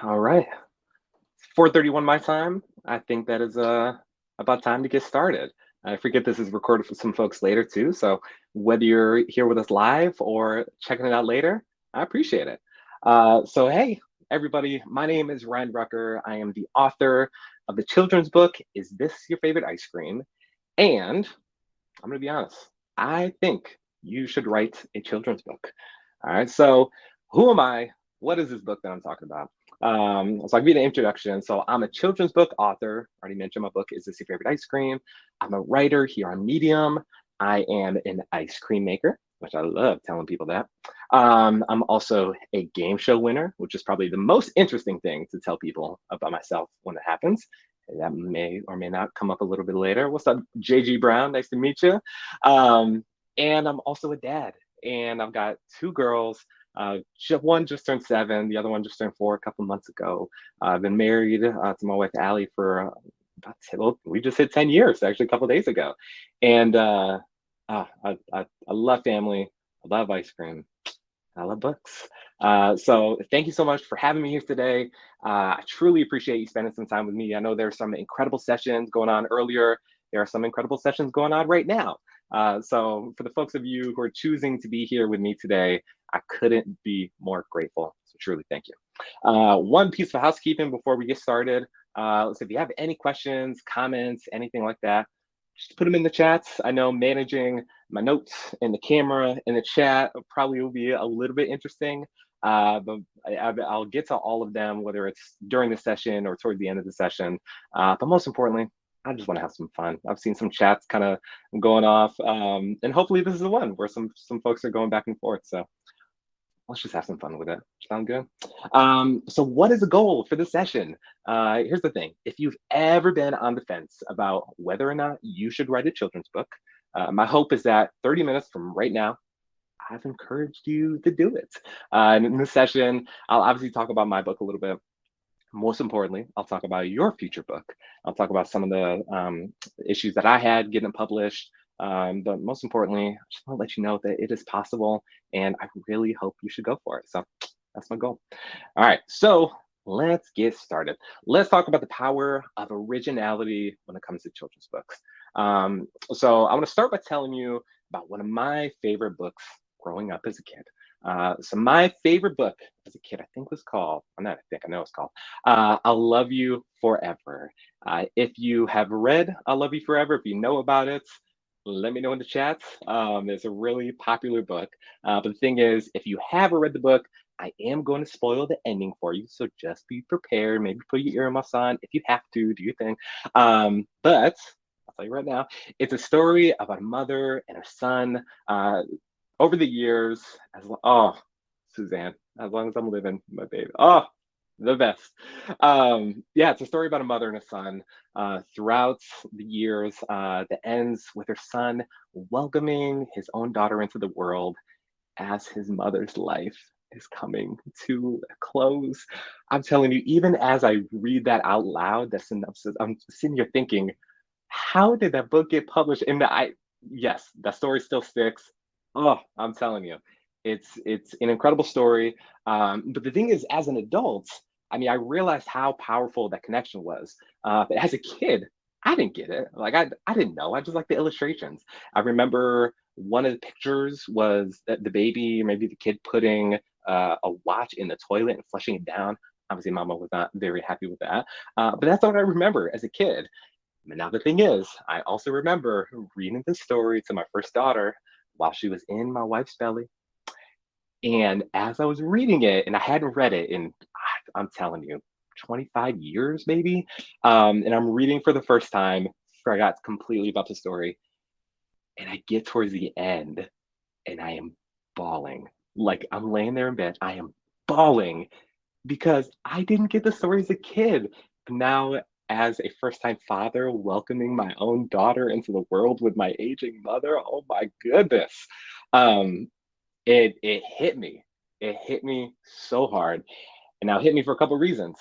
All right. 4:31 my time. I think that is about time to get started. I forget this is recorded for some folks later too. So whether you're here with us live or checking it out later, I appreciate it. Hey, everybody, my name is Ryan Rucker. I am the author of the children's book, Is This Your Favorite Ice Cream? And I'm going to be honest, I think you should write a children's book. All right. So, who am I? What is this book that I'm talking about? So, I'll give you the introduction. So, I'm a children's book author. I already mentioned my book, Is This Your Favorite Ice Cream? I'm a writer here on Medium. I am an ice cream maker, which I love telling people that. I'm also a game show winner, which is probably the most interesting thing to tell people about myself when it happens. That may or may not come up a little bit later. What's up, JG Brown? Nice to meet you. Um, and I'm also a dad, and I've got two girls. One just turned 7, the other one just turned 4 a couple months ago. I've been married to my wife Allie for well, we just hit 10 years actually a couple days ago, and I love family. I love ice cream. I love books. So thank you so much for having me here today. I truly appreciate you spending some time with me. I know there are some incredible sessions going on earlier. There are some incredible sessions going on right now. So for the folks of you who are choosing to be here with me today, I couldn't be more grateful. So truly thank you. One piece of housekeeping before we get started. So if you have any questions, comments, anything like that, just put them in the chats. I know managing my notes and the camera and the chat probably will be a little bit interesting, but I'll get to all of them, whether it's during the session or toward the end of the session. But most importantly, I just want to have some fun. I've seen some chats kind of going off, and hopefully this is the one where some folks are going back and forth. So let's just have some fun with it. Sound good? So what is the goal for the session? Here's the thing. If you've ever been on the fence about whether or not you should write a children's book, my hope is that 30 minutes from right now, I've encouraged you to do it. And in this session, I'll obviously talk about my book a little bit. Most importantly, I'll talk about your future book. I'll talk about some of the issues that I had getting it published. But most importantly, I just want to let you know that it is possible, and I really hope you should go for it. So that's my goal. All right, so let's get started. Let's talk about the power of originality when it comes to children's books. So I want to start by telling you about one of my favorite books growing up as a kid. So my favorite book as a kid, I think was called, I'm not, I think I know it's called, I'll Love You Forever. If you have read I'll Love You Forever, if you know about it, let me know in the chats. It's a really popular book. But the thing is, if you haven't read the book, I am going to spoil the ending for you. So just be prepared. Maybe put your earmuffs on if you have to, do your thing. But I'll tell you right now, it's a story about a mother and her son. Over the years, oh, Suzanne, as long as I'm living, my baby. Oh, the best. Yeah, it's a story about a mother and a son throughout the years that ends with her son welcoming his own daughter into the world as his mother's life is coming to a close. I'm telling you, even as I read that out loud, that synopsis, I'm sitting here thinking, how did that book get published? And yes, that story still sticks. Oh, I'm telling you, it's an incredible story. But the thing is, as an adult, I mean, I realized how powerful that connection was. But as a kid, I didn't get it. Like I didn't know. I just like the illustrations. I remember one of the pictures was that the baby, maybe the kid putting a watch in the toilet and flushing it down. Obviously, Mama was not very happy with that. But that's what I remember as a kid. But now the thing is, I also remember reading this story to my first daughter while she was in my wife's belly. And as I was reading it, and I hadn't read it in, I'm telling you, 25 years maybe, and I'm reading for the first time, forgot completely about the story. And I get towards the end and I am bawling. Like I'm laying there in bed, I am bawling because I didn't get the story as a kid. Now, as a first time father, welcoming my own daughter into the world with my aging mother, oh my goodness. Um, it hit me. It hit me so hard. And now it hit me for a couple of reasons.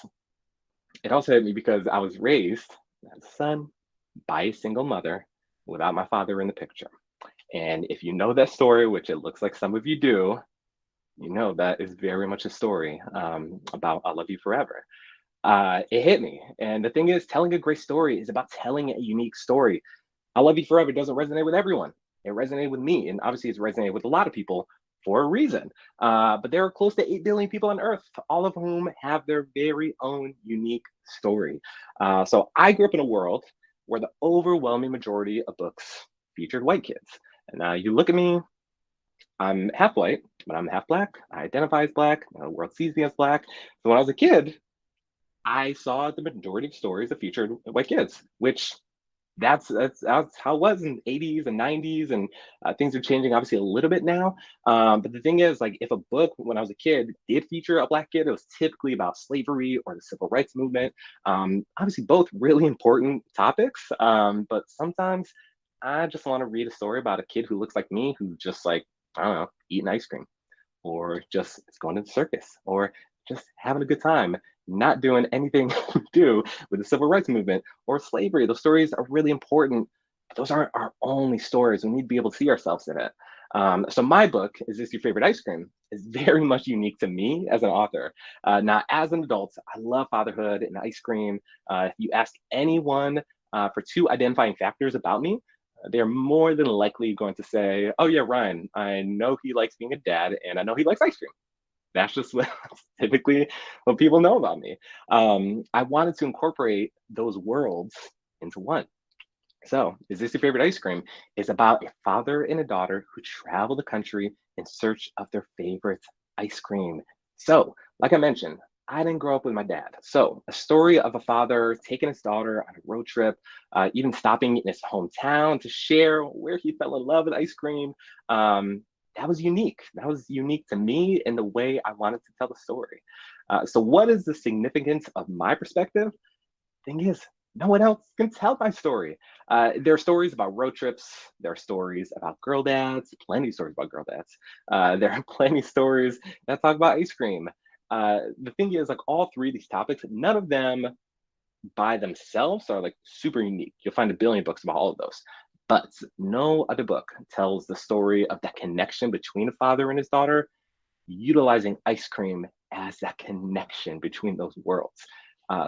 It also hit me because I was raised as a son by a single mother without my father in the picture. And if you know that story, which it looks like some of you do, You know, that is very much a story about "I'll Love You Forever." It hit me, and the thing is, telling a great story is about telling a unique story. "I Love You Forever" doesn't resonate with everyone. It resonated with me, and obviously, it's resonated with a lot of people for a reason. But there are close to 8 billion people on Earth, all of whom have their very own unique story. So I grew up in a world where the overwhelming majority of books featured white kids. And now you look at me, I'm half white, but I'm half black. I identify as black. The world sees me as black. So when I was a kid, I saw the majority of stories that featured white kids, which that's how it was in '80s and '90s, and things are changing obviously a little bit now. But the thing is, like, if a book when I was a kid did feature a black kid, it was typically about slavery or the civil rights movement. Obviously, both really important topics. But sometimes I just want to read a story about a kid who looks like me, who just like I don't know, eating ice cream or just is going to the circus or just having a good time, not doing anything to do with the civil rights movement or slavery. Those stories are really important. But those aren't our only stories. We need to be able to see ourselves in it. So my book, Is This Your Favorite Ice Cream, is very much unique to me as an author. Now, as an adult, I love fatherhood and ice cream. If you ask anyone for two identifying factors about me, they're more than likely going to say, "Oh yeah, Ryan, I know he likes being a dad, and I know he likes ice cream." That's just what typically what people know about me. I wanted to incorporate those worlds into one. So, Is This Your Favorite Ice Cream? Is about a father and a daughter who travel the country in search of their favorite ice cream. So, like I mentioned, I didn't grow up with my dad. So, a story of a father taking his daughter on a road trip, even stopping in his hometown to share where he fell in love with ice cream. That was unique. That was unique to me in the way I wanted to tell the story. So, what is the significance of my perspective? Thing is, no one else can tell my story. There are stories about road trips. There are stories about girl dads. Plenty of stories about girl dads. There are plenty of stories that talk about ice cream. The thing is, like all three of these topics, none of them by themselves are like super unique. You'll find a billion books about all of those. But no other book tells the story of that connection between a father and his daughter, utilizing ice cream as that connection between those worlds.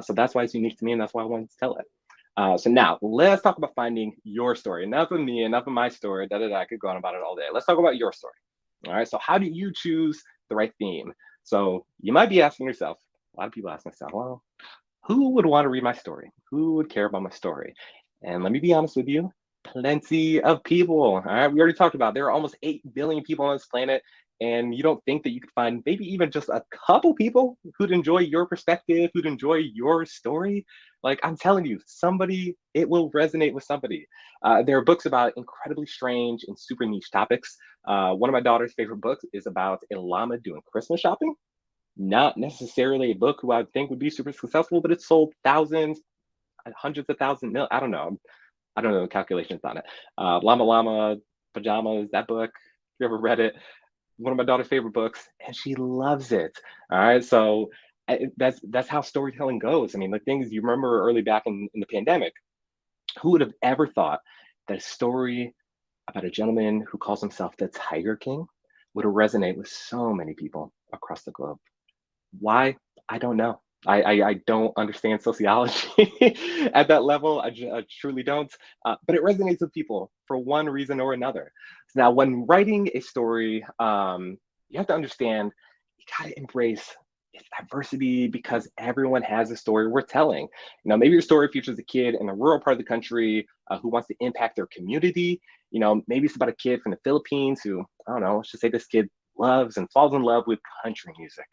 So that's why it's unique to me, and that's why I wanted to tell it. So now let's talk about finding your story. Enough of me, enough of my story. Da, da, da, I could go on about it all day. Let's talk about your story. All right. So how do you choose the right theme? So you might be asking yourself. A lot of people ask themselves, well, who would want to read my story? Who would care about my story? And let me be honest with you, plenty of people. All right, we already talked about there are almost 8 billion people on this planet, and you don't think that you could find maybe even just a couple people who'd enjoy your perspective, who'd enjoy your story? Like I'm telling you, somebody, it will resonate with somebody. There are books about incredibly strange and super niche topics. One of my daughter's favorite books is about a llama doing Christmas shopping, not necessarily a book who I would think would be super successful, but it sold thousands, hundreds of thousands, mil. I don't know. I don't know the calculations on it. Llama Llama Pajamas, that book. If you ever read it, one of my daughter's favorite books, and she loves it. All right, so that's how storytelling goes. I mean, the things you remember early back in the pandemic, who would have ever thought that a story about a gentleman who calls himself the Tiger King would resonate with so many people across the globe? Why? I don't know. I don't understand sociology at that level. I truly don't. But it resonates with people for one reason or another. So now, when writing a story, you have to understand you got to embrace its diversity because everyone has a story worth telling. Maybe your story features a kid in a rural part of the country who wants to impact their community. Maybe it's about a kid from the Philippines who, I don't know, let's just say this kid loves and falls in love with country music.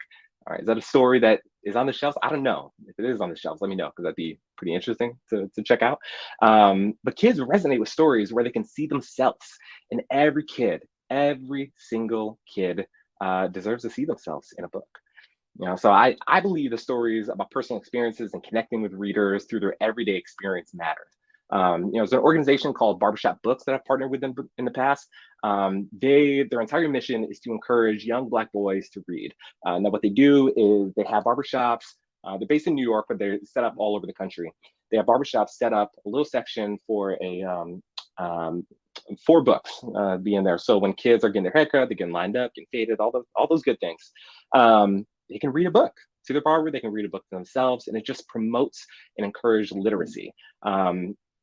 All right, is that a story that is on the shelves? I don't know. If it is on the shelves, let me know because that'd be pretty interesting to check out. But kids resonate with stories where they can see themselves. And every single kid deserves to see themselves in a book. So I believe the stories about personal experiences and connecting with readers through their everyday experience matter. There's an organization called Barbershop Books that I've partnered with them in the past. Their entire mission is to encourage young Black boys to read. Now, what they do is they have barbershops. They're based in New York, but they're set up all over the country. They have barbershops set up a little section for a 4 books be in there. So when kids are getting their haircut, they're getting lined up, getting faded, all those good things. They can read a book to their barber. They can read a book themselves, and it just promotes and encourages literacy.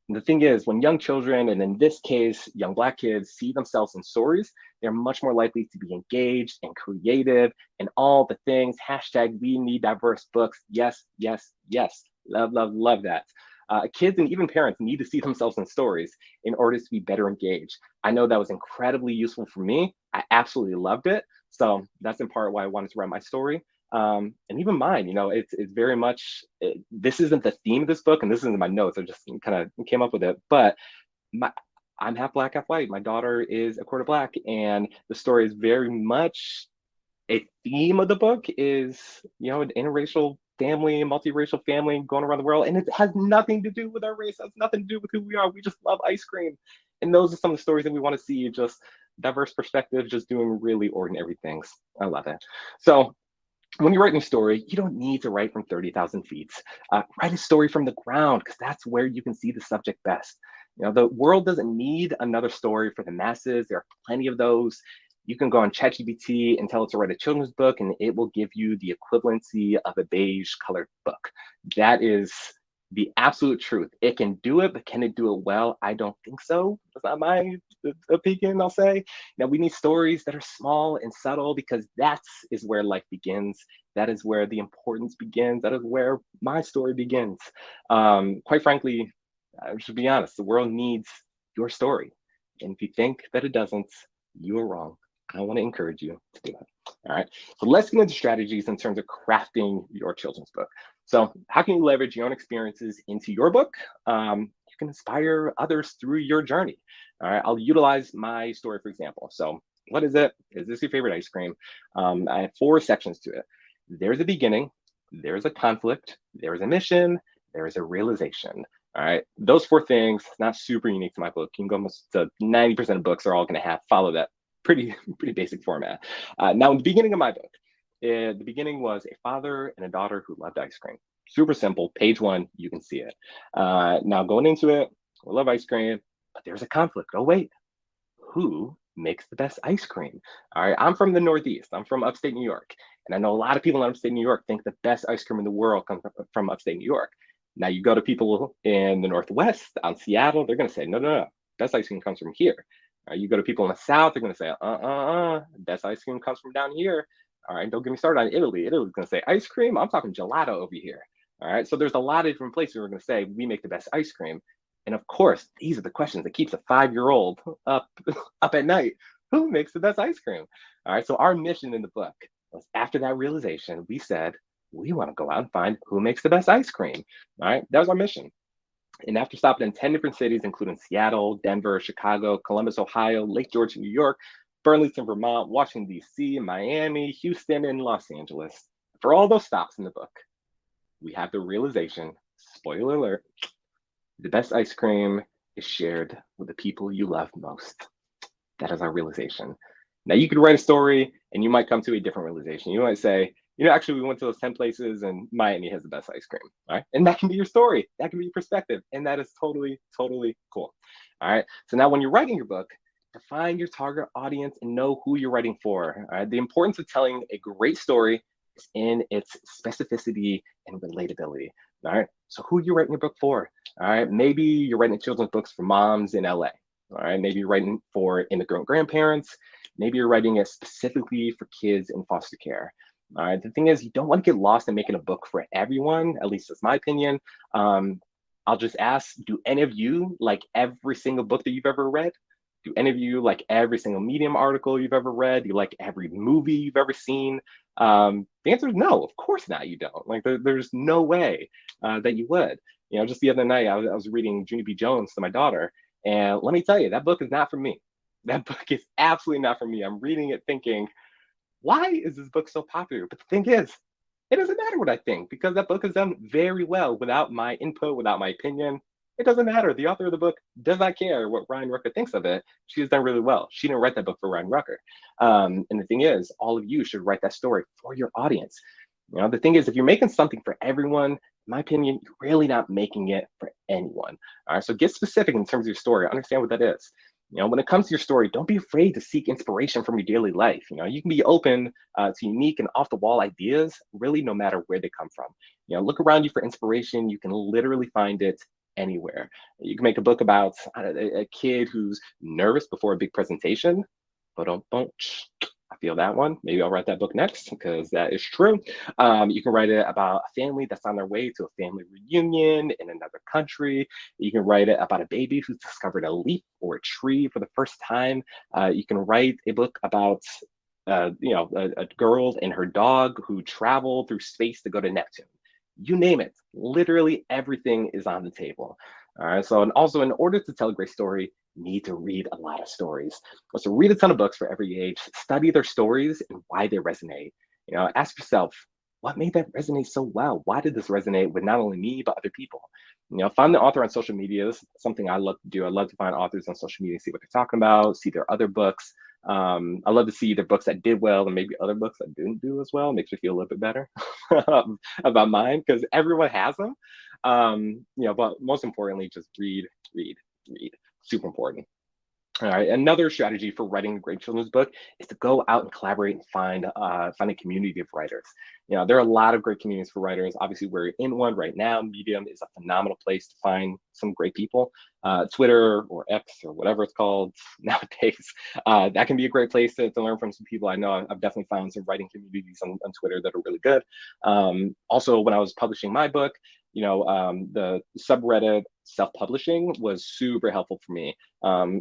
The thing is, when young children, and in this case, young Black kids, see themselves in stories, they're much more likely to be engaged and creative and all the things. Hashtag we need diverse books. Yes, yes, yes. Love, love, love that. Kids and even parents need to see themselves in stories in order to be better engaged. I know that was incredibly useful for me. I absolutely loved it. So that's in part why I wanted to write my story. And even mine, it's very much, this isn't the theme of this book, and this isn't my notes. I just kind of came up with it. But my, I'm half Black, half white. My daughter is a quarter Black, and the story is very much a theme of the book is, an interracial family, multiracial family going around the world. And it has nothing to do with our race, it has nothing to do with who we are. We just love ice cream. And those are some of the stories that we want to see, just diverse perspectives, just doing really ordinary things. I love it. So when you're writing a story, you don't need to write from 30,000 feet. Write a story from the ground, because that's where you can see the subject best. The world doesn't need another story for the masses. There are plenty of those. You can go on ChatGPT and tell it to write a children's book, and it will give you the equivalency of a beige colored book. That is the absolute truth. It can do it, but can it do it well? I don't think so. That's not my opinion, I'll say. Now, we need stories that are small and subtle, because that is where life begins. That is where the importance begins. That is where my story begins. Quite frankly, I should be honest, the world needs your story. And if you think that it doesn't, you are wrong. I want to encourage you to do it. All right. So let's get into strategies in terms of crafting your children's book. So, how can you leverage your own experiences into your book? You can inspire others through your journey. All right. I'll utilize my story, for example. So, what is it? Is this your favorite ice cream? I have 4 sections to it. There's a beginning, there's a conflict, there's a mission, there's a realization. All right. Those 4 things, not super unique to my book. You can go almost to 90% of books are all going to follow that pretty basic format. Now, in the beginning of my book, the beginning was a father and a daughter who loved ice cream. Super simple. Page 1, you can see it. Now, going into it, we love ice cream, but there's a conflict. Oh, wait. Who makes the best ice cream? All right. I'm from the Northeast. I'm from upstate New York. And I know a lot of people in upstate New York think the best ice cream in the world comes from upstate New York. Now, you go to people in the Northwest, on Seattle, they're going to say, no, no, no. Best ice cream comes from here. You go to people in the South, they're going to say, best ice cream comes from down here. All right, don't get me started on Italy. Italy's going to say, ice cream? I'm talking gelato over here. All right, so there's a lot of different places where we're going to say, we make the best ice cream. And of course, these are the questions that keeps a 5-year-old up at night. Who makes the best ice cream? All right, so our mission in the book was, after that realization, we said, we want to go out and find who makes the best ice cream. All right, that was our mission. And after stopping in 10 different cities, including Seattle, Denver, Chicago, Columbus, Ohio, Lake George, New York, Burlington, Vermont, Washington, D.C., Miami, Houston, and Los Angeles, for all those stops in the book, we have the realization, spoiler alert, the best ice cream is shared with the people you love most. That is our realization. Now, you could write a story and you might come to a different realization. You might say, actually, we went to those 10 places and Miami has the best ice cream. All right. And that can be your story. That can be your perspective. And that is totally, totally cool. All right. So now when you're writing your book, define your target audience and know who you're writing for. All right. The importance of telling a great story is in its specificity and relatability. All right. So who are you writing your book for? All right. Maybe you're writing children's books for moms in LA. All right. Maybe you're writing for immigrant grandparents. Maybe you're writing it specifically for kids in foster care. All right. The thing is, you don't want to get lost in making a book for everyone. At least that's my opinion. I'll just ask, do any of you like every single book that you've ever read? Do any of you like every single Medium article you've ever read? Do you like every movie you've ever seen? The answer is no, of course not, you don't. Like there's no way that you would. Just the other night, I was reading Junie B. Jones to my daughter, and let me tell you, that book is not for me. That book is absolutely not for me. I'm reading it thinking, why is this book so popular? But the thing is, it doesn't matter what I think, because that book is done very well without my input, without my opinion. It doesn't matter. The author of the book does not care what Ryan Rucker thinks of it. She has done really well. She didn't write that book for Ryan Rucker. And the thing is, all of you should write that story for your audience. The thing is, if you're making something for everyone, in my opinion, you're really not making it for anyone. All right, so get specific in terms of your story. Understand what that is. When it comes to your story, don't be afraid to seek inspiration from your daily life. You can be open to unique and off the wall ideas, really, no matter where they come from. Look around you for inspiration. You can literally find it anywhere. You can make a book about a kid who's nervous before a big presentation. But don't, I feel that one. Maybe I'll write that book next because that is true. You can write it about a family that's on their way to a family reunion in another country. You can write it about a baby who's discovered a leaf or a tree for the first time. You can write a book about a girl and her dog who travel through space to go to Neptune. You name it. Literally everything is on the table. All right. So, and also, in order to tell a great story, you need to read a lot of stories. So, read a ton of books for every age. Study their stories and why they resonate. Ask yourself, what made that resonate so well? Why did this resonate with not only me but other people? Find the author on social media. This is something I love to do. I love to find authors on social media, see what they're talking about, see their other books. I love to see the books that did well and maybe other books that didn't do as well. It makes me feel a little bit better about mine because everyone has them. But most importantly, just read, read, read. Super important. All right. Another strategy for writing a great children's book is to go out and collaborate and find a community of writers. There are a lot of great communities for writers. Obviously, we're in one right now. Medium is a phenomenal place to find some great people. Twitter or X or whatever it's called nowadays, that can be a great place to learn from some people. I know I've definitely found some writing communities on Twitter that are really good. Also, when I was publishing my book, the subreddit self-publishing was super helpful for me.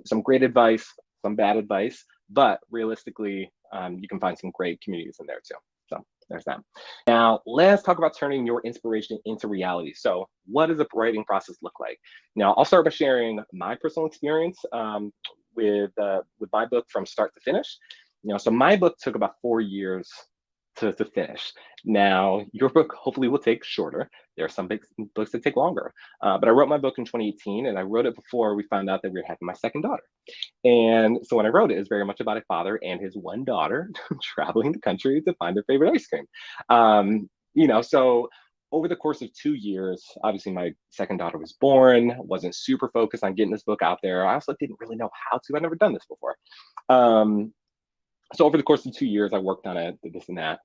Some great advice, some bad advice, but realistically, you can find some great communities in there too. So there's that. Now, let's talk about turning your inspiration into reality. So what does a writing process look like? Now, I'll start by sharing my personal experience with my book from start to finish. So my book took about 4 years to finish. Now, your book hopefully will take shorter. There are some books that take longer. But I wrote my book in 2018, and I wrote it before we found out that we were having my second daughter. And so when I wrote it, it's very much about a father and his one daughter traveling the country to find their favorite ice cream. So over the course of 2 years, obviously my second daughter was born, wasn't super focused on getting this book out there. I also didn't really know how to. I'd never done this before. So over the course of 2 years, I worked on it, did this and that,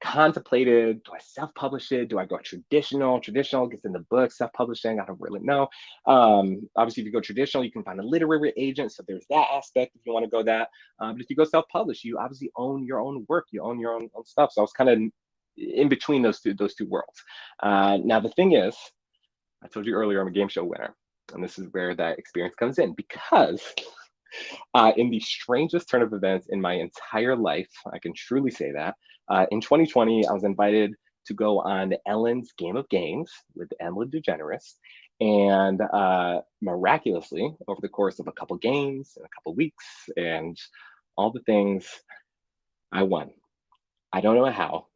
contemplated, do I self-publish it? Do I go traditional? Traditional gets in the book, self-publishing, I don't really know. Obviously, if you go traditional, you can find a literary agent. So there's that aspect if you want to go that. But if you go self-publish, you obviously own your own work, you own your own stuff. So I was kind of in between those two worlds. Now, the thing is, I told you earlier, I'm a game show winner. And this is where that experience comes in because in the strangest turn of events in my entire life, I can truly say that. In 2020, I was invited to go on Ellen's Game of Games with Ellen DeGeneres. And miraculously, over the course of a couple games and a couple weeks and all the things, I won. I don't know how,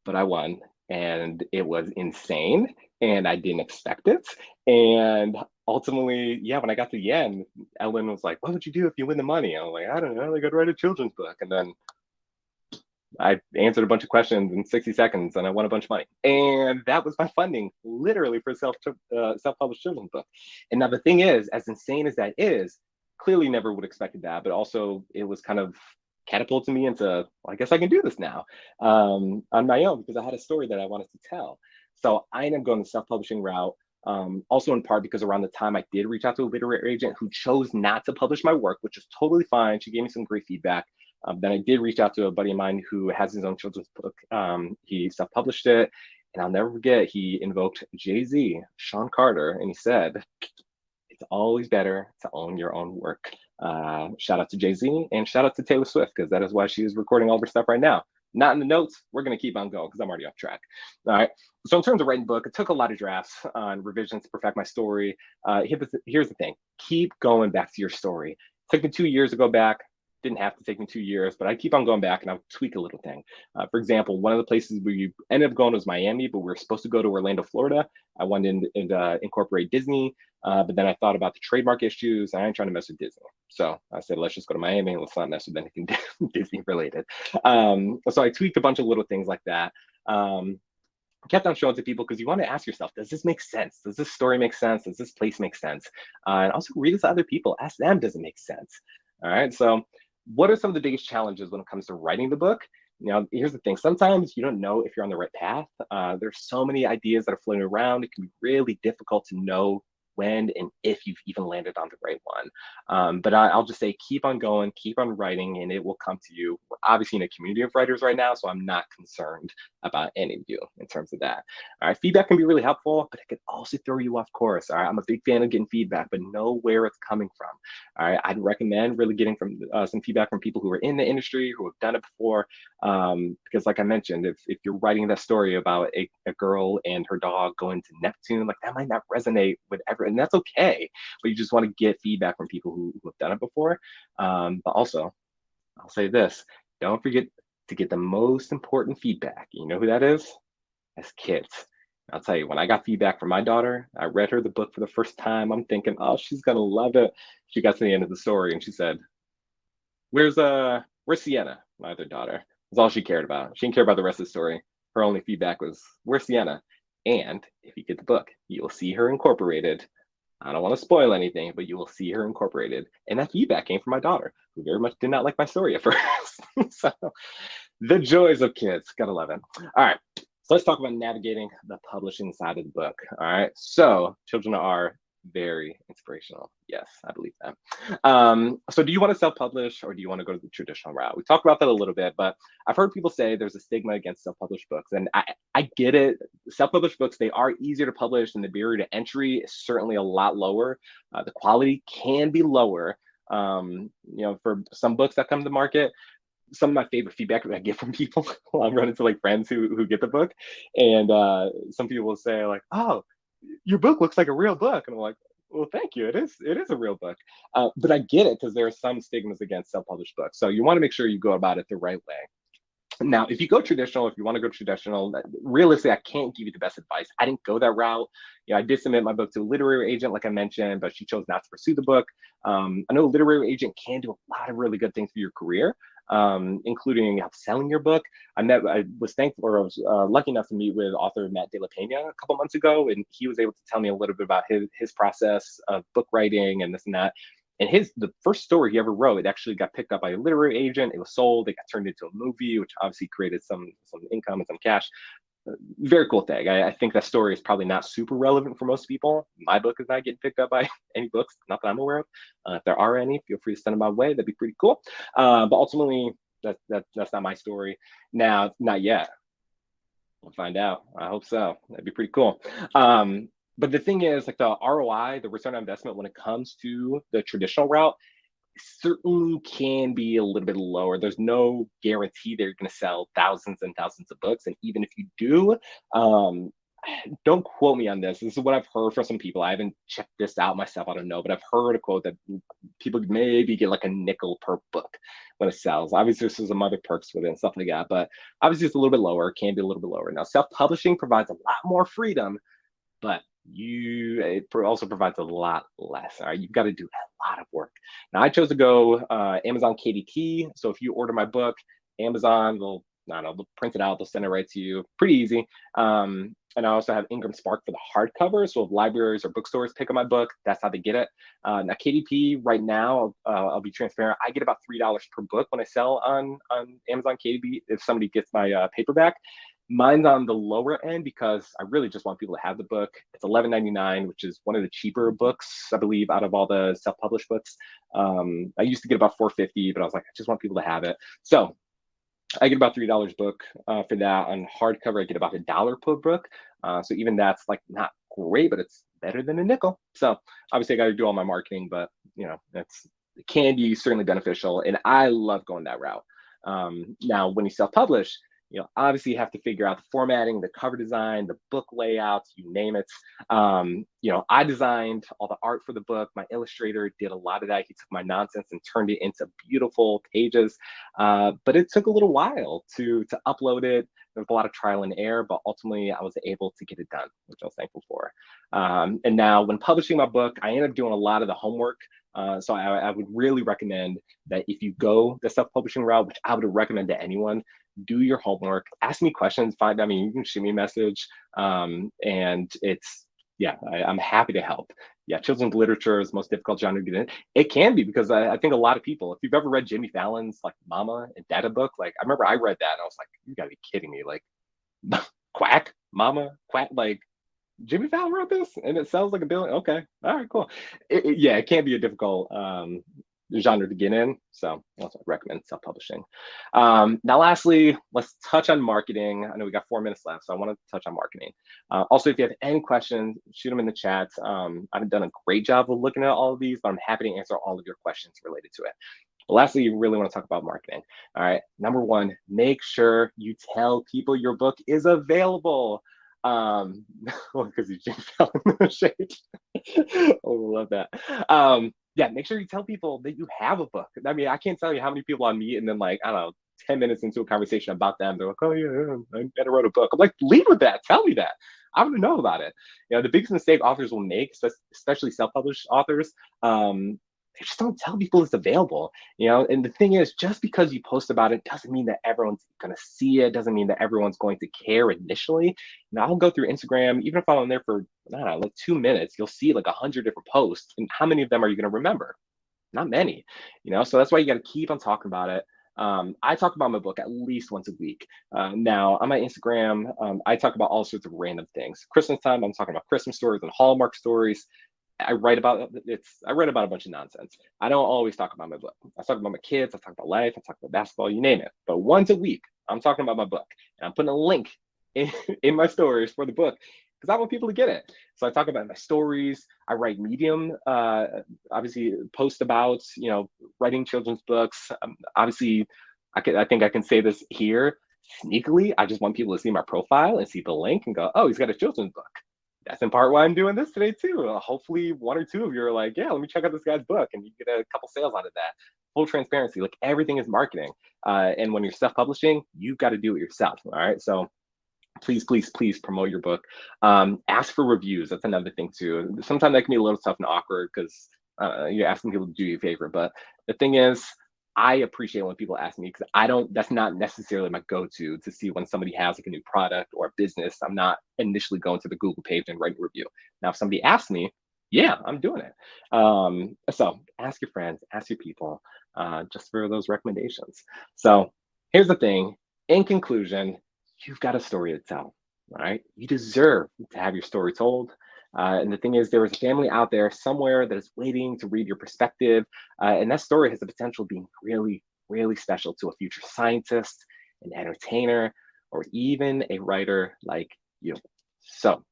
but I won. And it was insane. And I didn't expect it. And ultimately, yeah, when I got to the end, Ellen was like, "What would you do if you win the money?" I was like, "I don't know. I could write a children's book." And then I answered a bunch of questions in 60 seconds and I won a bunch of money. And that was my funding literally for self-published children's book. And now the thing is, as insane as that is, clearly never would have expected that, but also it was kind of catapulted me into, well, I guess I can do this now on my own because I had a story that I wanted to tell. So I ended up going the self-publishing route. Also in part because around the time I did reach out to a literary agent who chose not to publish my work, which is totally fine. She gave me some great feedback. Then I did reach out to a buddy of mine who has his own children's book. He self-published it, and I'll never forget, he invoked Jay-Z, Sean Carter, and he said, "It's always better to own your own work." Shout out to Jay-Z and shout out to Taylor Swift, because that is why she is recording all her stuff right now. Not in the notes. We're going to keep on going because I'm already off track. All right. So in terms of writing book, it took a lot of drafts and revisions to perfect my story. Here's the thing. Keep going back to your story. It took me 2 years to go back. Didn't have to take me 2 years, but I keep on going back and I'll tweak a little thing. For example, one of the places we ended up going was Miami, but we were supposed to go to Orlando, Florida. I wanted to incorporate Disney, but then I thought about the trademark issues. I ain't trying to mess with Disney. So I said, let's just go to Miami and let's not mess with anything Disney related. So I tweaked a bunch of little things like that. kept on showing to people because you want to ask yourself, does this make sense? Does this story make sense? Does this place make sense? And also read it to other people. Ask them, does it make sense? All right. So, what are some of the biggest challenges when it comes to writing the book? Here's the thing. Sometimes you don't know if you're on the right path. There's so many ideas that are floating around. It can be really difficult to know when and if you've even landed on the right one. But I'll just say, keep on going, keep on writing, and it will come to you. We're obviously in a community of writers right now, so I'm not concerned about any of you in terms of that. All right, feedback can be really helpful, but it can also throw you off course. All right, I'm a big fan of getting feedback, but know where it's coming from. All right, I'd recommend really getting from some feedback from people who are in the industry, who have done it before, because like I mentioned, if you're writing that story about a girl and her dog going to Neptune, like that might not resonate with everyone, and that's okay. But you just want to get feedback from people who have done it before. But also, I'll say this: don't forget to get the most important feedback. You know who that is? As kids. I'll tell you, when I got feedback from my daughter, I read her the book for the first time. I'm thinking, oh, she's gonna love it. She got to the end of the story and she said, where's Sienna, my other daughter? That's all she cared about. She didn't care about the rest of the story. Her only feedback was, where's Sienna? And if you get the book, you will see her incorporated. I don't want to spoil anything, but you will see her incorporated. And that feedback came from my daughter, who very much did not like my story at first. So the joys of kids, gotta love it. All right, so let's talk about navigating the publishing side of the book. All right, so children are very inspirational. Yes, I believe that. So do you want to self-publish or do you want to go to the traditional route? We talked about that a little bit, but I've heard people say there's a stigma against self-published books, and I get it. Self-published books, they are easier to publish, and the barrier to entry is certainly a lot lower. The quality can be lower, for some books that come to market. Some of my favorite feedback that I get from people while I'm running to like friends who get the book, and some people will say like, "Oh, your book looks like a real book," and I'm like, "Well, thank you. It is a real book." But I get it because there are some stigmas against self-published books, so you want to make sure you go about it the right way. Now, if you go traditional, if you want to go traditional, realistically, I can't give you the best advice. I didn't go that route. I did submit my book to a literary agent, like I mentioned, but she chose not to pursue the book. I know a literary agent can do a lot of really good things for your career, including selling your book. I was thankful, or I was lucky enough to meet with author Matt De La Pena a couple months ago, and he was able to tell me a little bit about his process of book writing and this and that. And the first story he ever wrote, it actually got picked up by a literary agent. It was sold. It got turned into a movie, which obviously created some income and some cash. Very cool thing. I think that story is probably not super relevant for most people. My book is not getting picked up by any books, not that I'm aware of. If there are any, feel free to send them my way. That'd be pretty cool. But ultimately, that's not my story. Now, not yet. We'll find out. I hope so. That'd be pretty cool. But the thing is, like the ROI, the return on investment, when it comes to the traditional route, certainly can be a little bit lower. There's no guarantee that you're going to sell thousands and thousands of books. And even if you do, don't quote me on this. This is what I've heard from some people. I haven't checked this out myself. I don't know, but I've heard a quote that people maybe get like a nickel per book when it sells. Obviously, there's some other perks with it and stuff like that, but obviously it's a little bit lower, can be a little bit lower. Now, self-publishing provides a lot more freedom, but it also provides a lot less. All right, you've got to do a lot of work. Now, I chose to go Amazon KDP. So if you order my book, Amazon, they'll print it out, they'll send it right to you. Pretty easy. And I also have Ingram Spark for the hardcover. So if libraries or bookstores pick up my book, that's how they get it. Now, KDP right now, I'll be transparent. I get about $3 per book when I sell on Amazon KDP if somebody gets my paperback. Mine's on the lower end because I really just want people to have the book. It's $11.99, which is one of the cheaper books, I believe, out of all the self-published books. I used to get about $4.50, but I was like, I just want people to have it. So I get about $3 book for that. On hardcover, I get about $1 per book. So even that's like not great, but it's better than a nickel. So obviously, I got to do all my marketing, but it can be certainly beneficial, and I love going that route. Now, when you self-publish, obviously you have to figure out the formatting, the cover design, the book layouts, you name it. I designed all the art for the book. My illustrator did a lot of that. He took my nonsense and turned it into beautiful pages. But it took a little while to upload it. There was a lot of trial and error, but ultimately I was able to get it done, which I was thankful for. And now when publishing my book, I ended up doing a lot of the homework. So I would really recommend that if you go the self-publishing route, which I would recommend to anyone, do your homework, ask me questions, I mean, you can shoot me a message. And it's, yeah, I'm happy to help. Yeah, children's literature is the most difficult genre to get in. It can be because I think a lot of people, if you've ever read Jimmy Fallon's like Mama and Dada book, like I remember I read that and I was like, you gotta be kidding me. Like quack, mama, quack, like Jimmy Fallon wrote this and it sells like a billion. Okay. All right, cool. Yeah, it can be a difficult genre to get in. So I also recommend self-publishing. Now, lastly, let's touch on marketing. I know we got 4 minutes left, so I want to touch on marketing. Also, if you have any questions, shoot them in the chat. I haven't done a great job of looking at all of these, but I'm happy to answer all of your questions related to it. But lastly, you really want to talk about marketing. All right. Number one, make sure you tell people your book is available. Because you just fell in the shade. Oh, love that. Yeah, make sure you tell people that you have a book. I mean, I can't tell you how many people I meet, and then like, I don't know, 10 minutes into a conversation about them, they're like, oh yeah, I wrote a book. I'm like, lead with that. Tell me that. I want to know about it. You know, the biggest mistake authors will make, especially self-published authors, they just don't tell people it's available. You know, and the thing is, just because you post about it doesn't mean that everyone's going to see it, doesn't mean that everyone's going to care initially. Now I'll go through Instagram, even if I'm on there for, I don't know, like 2 minutes, you'll see like 100 different posts, and how many of them are you going to remember? Not many, you know. So that's why you got to keep on talking about it. I talk about my book at least once a week. Now on my Instagram, I talk about all sorts of random things. Christmas time, I'm talking about Christmas stories and Hallmark stories. I write about a bunch of nonsense. I don't always talk about my book. I talk about my kids, I talk about life, I talk about basketball, you name it. But once a week, I'm talking about my book. And I'm putting a link in my stories for the book because I want people to get it. So I talk about my stories. I write Medium, obviously post about, you know, writing children's books. Obviously, I think I can say this here sneakily. I just want people to see my profile and see the link and go, oh, he's got a children's book. That's in part why I'm doing this today too. Hopefully one or two of you are like, yeah, let me check out this guy's book, and you get a couple sales out of that. Full transparency, like everything is marketing. And when you're self-publishing, you've got to do it yourself. All right. So please, please, please promote your book. Ask for reviews. That's another thing too. Sometimes that can be a little tough and awkward because you're asking people to do you a favor. But the thing is, I appreciate when people ask me because that's not necessarily my go-to to see when somebody has like a new product or a business. I'm not initially going to the Google page and writing a review. Now, if somebody asks me, yeah, I'm doing it. So ask your friends, ask your people, just for those recommendations. So here's the thing. In conclusion, you've got a story to tell, all right? You deserve to have your story told. And the thing is, there is a family out there somewhere that is waiting to read your perspective. And that story has the potential of being really, really special to a future scientist, an entertainer, or even a writer like you. So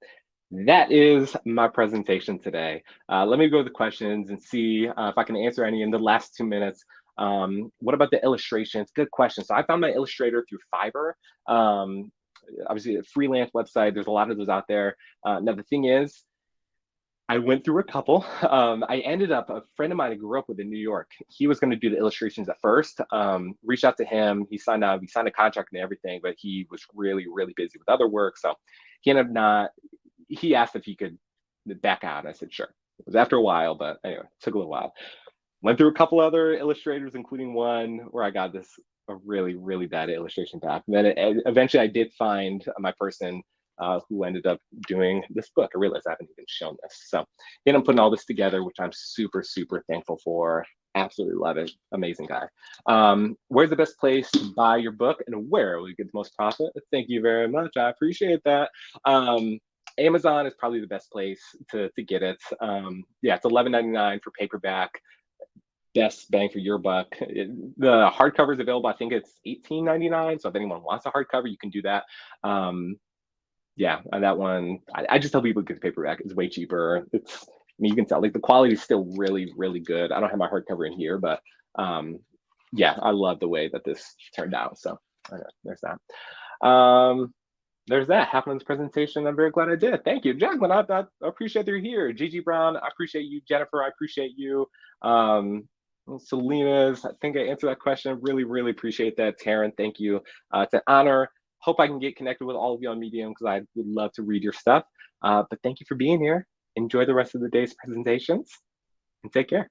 that is my presentation today. Let me go to the questions and see if I can answer any in the last 2 minutes. What about the illustrations? Good question. So I found my illustrator through Fiverr. Obviously a freelance website. There's a lot of those out there. Now the thing is, I went through a couple. I ended up, a friend of mine I grew up with in New York, he was going to do the illustrations at first. Reached out to him. We signed a contract and everything, but he was really, really busy with other work. So he ended up not, he asked if he could back out. And I said, sure. It was after a while, but anyway, it took a little while. Went through a couple other illustrators, including one where I got a really, really bad illustration back. And then eventually I did find my person who ended up doing this book. I realized I haven't even shown this. So then I'm putting all this together, which I'm super, super thankful for. Absolutely love it. Amazing guy. Where's the best place to buy your book and where will you get the most profit? Thank you very much. I appreciate that. Amazon is probably the best place to get it. Yeah, it's $11.99 for paperback. Best bang for your buck. The hardcover is available. I think it's $18.99. So if anyone wants a hardcover, you can do that. Yeah, that one, I just tell people to get the paperback. It's way cheaper. I mean, you can tell like the quality is still really, really good. I don't have my hardcover in here, but yeah, I love the way that this turned out. So there's that. There's that. Half of this presentation. I'm very glad I did. Thank you, Jacqueline. I appreciate you're here. Gigi Brown, I appreciate you. Jennifer, I appreciate you. Selena's, I think I answered that question. Really, really appreciate that. Taryn, thank you. To Honor, hope I can get connected with all of you on Medium because I would love to read your stuff. But thank you for being here. Enjoy the rest of the day's presentations and take care.